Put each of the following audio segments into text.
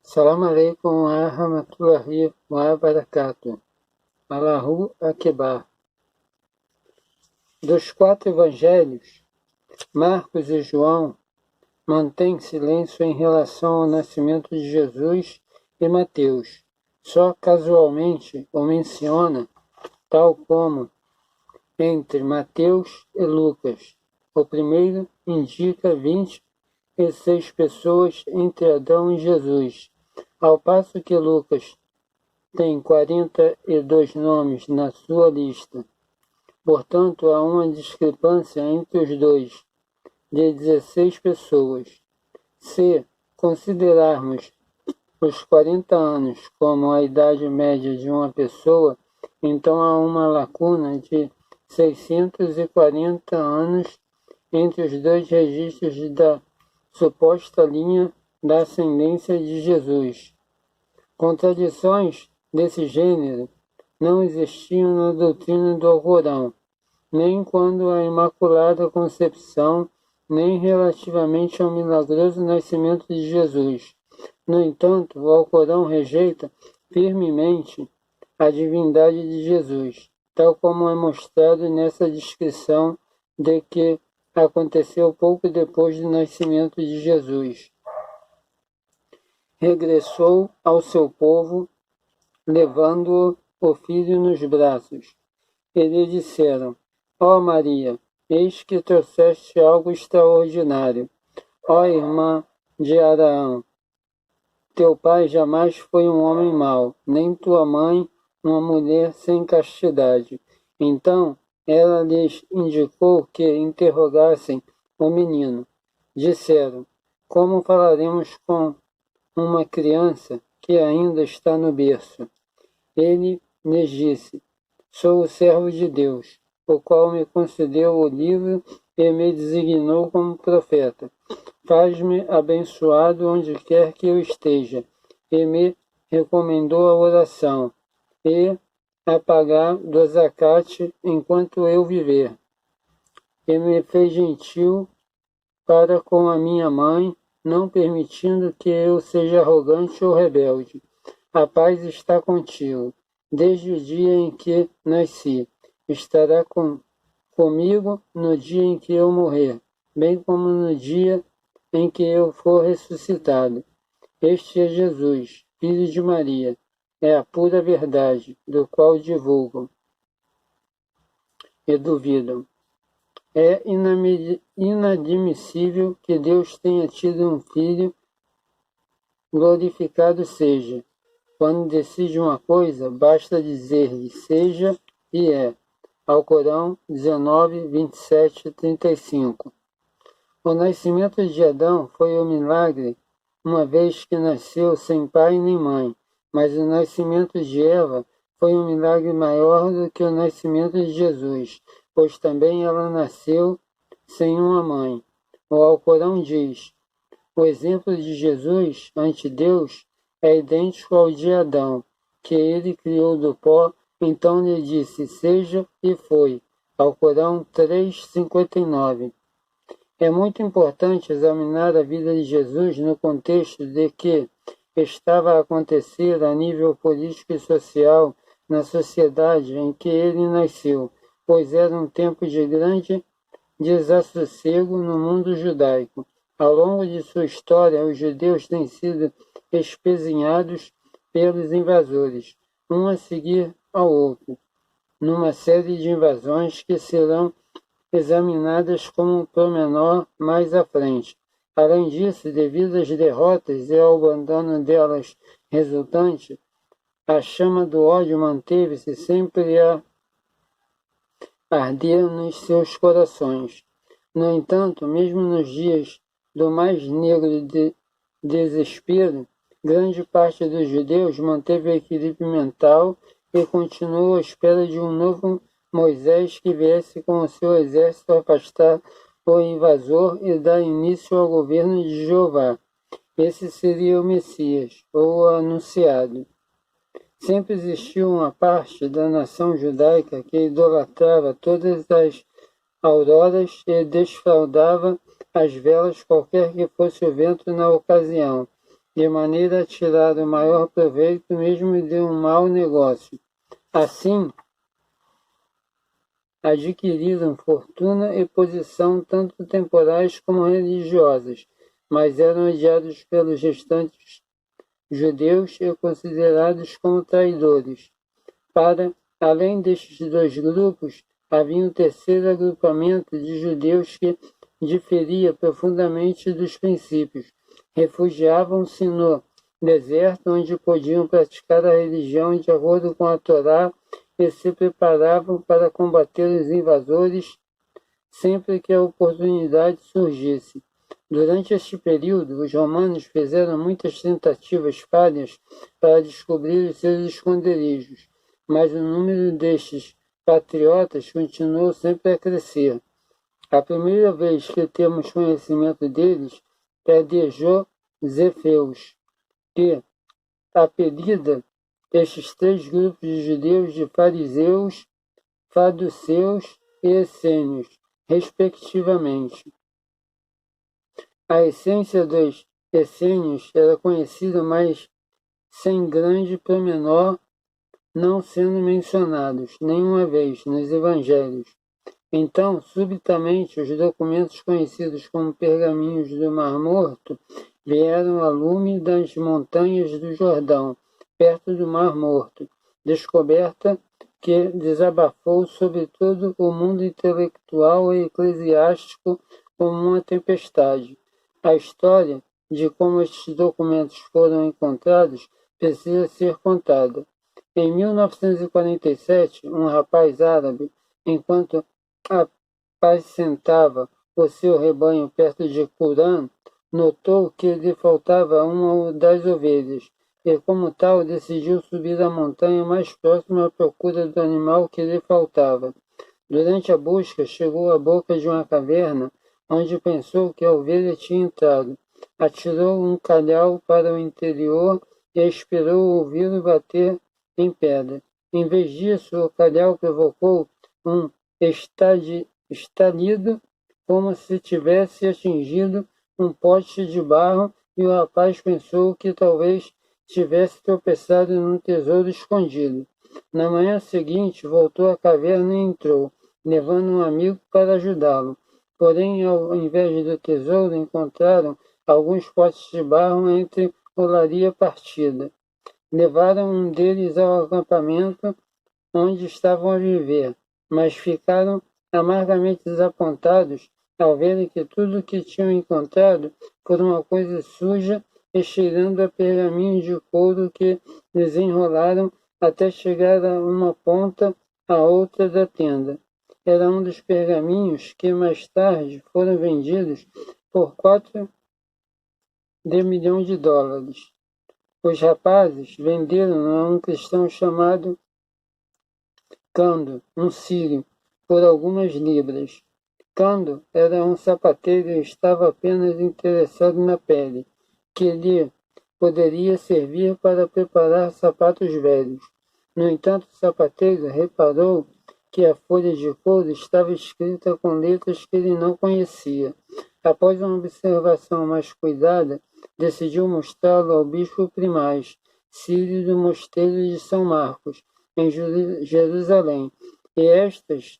Salam aleikum wa rahmatullahi wa barakatuh. Allahu Akbar. Dos quatro evangelhos, Marcos e João mantêm silêncio em relação ao nascimento de Jesus e Mateus. Só casualmente o menciona, tal como entre Mateus e Lucas. O primeiro indica 26 pessoas entre Adão e Jesus, ao passo que Lucas tem 42 nomes na sua lista. Portanto, há uma discrepância entre os dois, de 16 pessoas. Se considerarmos os 40 anos como a idade média de uma pessoa, então há uma lacuna de 640 anos entre os dois registros da suposta linha da ascendência de Jesus. Contradições desse gênero não existiam na doutrina do Alcorão, nem quando a Imaculada Concepção, nem relativamente ao milagroso nascimento de Jesus. No entanto, o Alcorão rejeita firmemente a divindade de Jesus, tal como é mostrado nessa descrição de que aconteceu pouco depois do nascimento de Jesus. Regressou ao seu povo, levando o filho nos braços. E lhe disseram: Ó Maria, eis que trouxeste algo extraordinário. Ó irmã de Araão, teu pai jamais foi um homem mau, nem tua mãe uma mulher sem castidade. Então ela lhes indicou que interrogassem o menino. Disseram: Como falaremos com uma criança que ainda está no berço? Ele lhes disse: Sou o servo de Deus, o qual me concedeu o livro e me designou como profeta. Faz-me abençoado onde quer que eu esteja, e me recomendou a oração, e a pagar do zacate enquanto eu viver. E me fez gentil para com a minha mãe, não permitindo que eu seja arrogante ou rebelde. A paz está contigo, desde o dia em que nasci. Estará comigo no dia em que eu morrer, bem como no dia em que eu for ressuscitado. Este é Jesus, filho de Maria. É a pura verdade, do qual divulgam e duvidam. É inadmissível que Deus tenha tido um filho, glorificado seja. Quando decide uma coisa, basta dizer-lhe seja e é. Alcorão 19, 27 e 35. O nascimento de Adão foi um milagre, uma vez que nasceu sem pai nem mãe, mas o nascimento de Eva foi um milagre maior do que o nascimento de Jesus, pois também ela nasceu sem uma mãe. O Alcorão diz: o exemplo de Jesus ante Deus é idêntico ao de Adão, que ele criou do pó, então lhe disse, seja, e foi. Alcorão 3:59. É muito importante examinar a vida de Jesus no contexto de que estava a acontecer a nível político e social na sociedade em que ele nasceu, pois era um tempo de grande desassossego no mundo judaico. Ao longo de sua história, os judeus têm sido espezinhados pelos invasores, um a seguir ao outro, numa série de invasões que serão examinadas como um pormenor mais à frente. Além disso, devido às derrotas e ao abandono delas resultante, a chama do ódio manteve-se sempre a arder nos seus corações. No entanto, mesmo nos dias do mais negro desespero, grande parte dos judeus manteve o equilíbrio mental e continuou à espera de um novo Moisés que viesse com o seu exército afastar o invasor e dar início ao governo de Jeová. Esse seria o Messias, ou o anunciado. Sempre existiu uma parte da nação judaica que idolatrava todas as auroras e desfraldava as velas qualquer que fosse o vento na ocasião. de maneira a tirar o maior proveito mesmo de um mau negócio. Assim, adquiriram fortuna e posição tanto temporais como religiosas, mas eram odiados pelos restantes judeus e considerados como traidores. Além destes dois grupos, havia um terceiro agrupamento de judeus que diferia profundamente dos princípios. Refugiavam-se no deserto, onde podiam praticar a religião de acordo com a Torá e se preparavam para combater os invasores sempre que a oportunidade surgisse. Durante este período, os romanos fizeram muitas tentativas falhas para descobrir os seus esconderijos, mas o número destes patriotas continuou sempre a crescer. A primeira vez que temos conhecimento deles é de Josefeus, que apelida estes três grupos de judeus de fariseus, saduceus e essênios, respectivamente. A essência dos essênios era conhecida, mas sem grande pormenor, não sendo mencionados nenhuma vez nos evangelhos. Então, subitamente, os documentos conhecidos como pergaminhos do Mar Morto vieram a lume das montanhas do Jordão, perto do Mar Morto, descoberta que desabafou sobre todo o mundo intelectual e eclesiástico como uma tempestade. A história de como estes documentos foram encontrados precisa ser contada. Em 1947, um rapaz árabe, enquanto apacentava o seu rebanho perto de Qumran, notou que lhe faltava uma das ovelhas e, como tal, decidiu subir a montanha mais próxima à procura do animal que lhe faltava. Durante a busca, chegou à boca de uma caverna, onde pensou que a ovelha tinha entrado. Atirou um calhau para o interior e esperou ouvi-lo bater em pedra. Em vez disso, o calhau provocou um estalido, como se tivesse atingido um pote de barro, e o rapaz pensou que talvez tivesse tropeçado num tesouro escondido. Na manhã seguinte, voltou à caverna e entrou, levando um amigo para ajudá-lo. Porém, ao invés do tesouro, encontraram alguns potes de barro entre olaria partida. Levaram um deles ao acampamento onde estavam a viver, mas ficaram amargamente desapontados ao verem que tudo o que tinham encontrado foi uma coisa suja e cheirando a pergaminho de couro que desenrolaram até chegar a uma ponta à outra da tenda. Era um dos pergaminhos que mais tarde foram vendidos por $4 milhões. Os rapazes venderam a um cristão chamado Cando, um sírio, por algumas libras. Cando era um sapateiro e estava apenas interessado na pele, que lhe poderia servir para preparar sapatos velhos. No entanto, o sapateiro reparou que a folha de couro estava escrita com letras que ele não conhecia. Após uma observação mais cuidada, decidiu mostrá-lo ao bispo primaz, sírio do mosteiro de São Marcos, em Jerusalém. E estas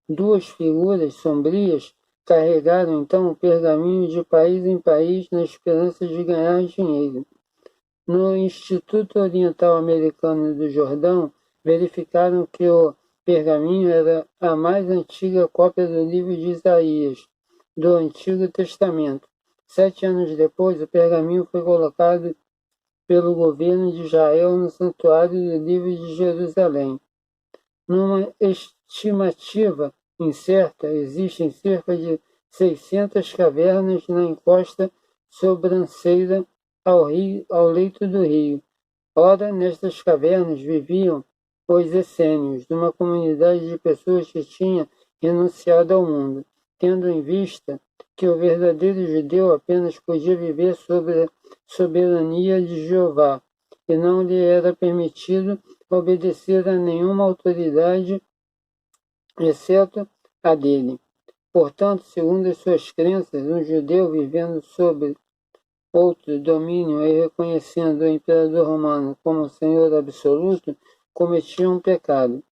duas figuras sombrias carregaram então o pergaminho de país em país na esperança de ganhar dinheiro. No Instituto Oriental Americano do Jordão, verificaram que o pergaminho era a mais antiga cópia do livro de Isaías, do Antigo Testamento. 7 anos depois, o pergaminho foi colocado pelo governo de Israel no Santuário do Livro de Jerusalém. Numa estimativa incerta, existem cerca de 600 cavernas na encosta sobranceira ao leito do rio. Ora, nestas cavernas viviam os essênios, uma comunidade de pessoas que tinha renunciado ao mundo, tendo em vista que o verdadeiro judeu apenas podia viver sob a soberania de Jeová, e não lhe era permitido obedecer a nenhuma autoridade, exceto a dele. Portanto, segundo as suas crenças, um judeu vivendo sob outro domínio e reconhecendo o imperador romano como senhor absoluto, cometiam um pecado.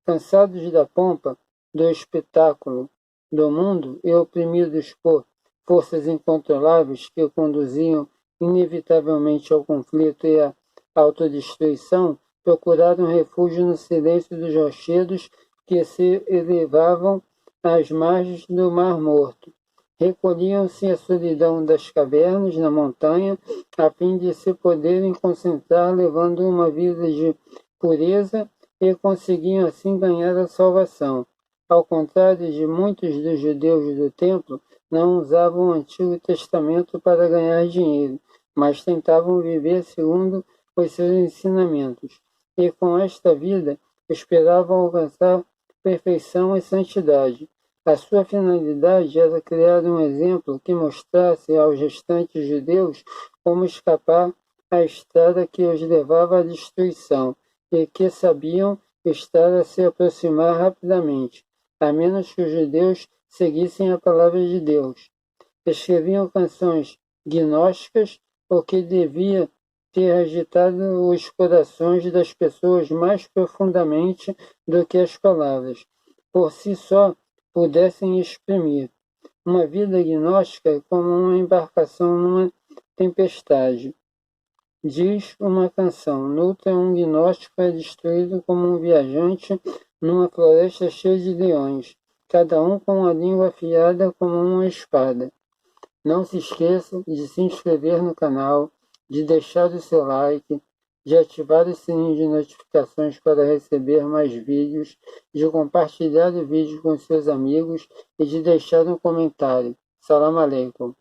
Cansados da pompa, do espetáculo do mundo e oprimidos por forças incontroláveis que o conduziam inevitavelmente ao conflito e à autodestruição, procuraram refúgio no silêncio dos rochedos que se elevavam às margens do Mar Morto. Recolhiam-se à solidão das cavernas na montanha, a fim de se poderem concentrar, levando uma vida de pureza, e conseguiam assim ganhar a salvação. Ao contrário de muitos dos judeus do templo, não usavam o Antigo Testamento para ganhar dinheiro, mas tentavam viver segundo os seus ensinamentos. E com esta vida esperavam alcançar perfeição e santidade. A sua finalidade era criar um exemplo que mostrasse aos restantes judeus como escapar à estrada que os levava à destruição, e que sabiam estar a se aproximar rapidamente, a menos que os judeus seguissem a palavra de Deus. Escreviam canções gnósticas, o que devia ter agitado os corações das pessoas mais profundamente do que as palavras, por si só, pudessem exprimir. Uma vida gnóstica é como uma embarcação numa tempestade. Diz uma canção: noutra um gnóstico é destruído como um viajante numa floresta cheia de leões, cada um com a língua afiada como uma espada. Não se esqueça de se inscrever no canal, de deixar o seu like, de ativar o sininho de notificações para receber mais vídeos, de compartilhar o vídeo com seus amigos e de deixar um comentário. Salam aleikum.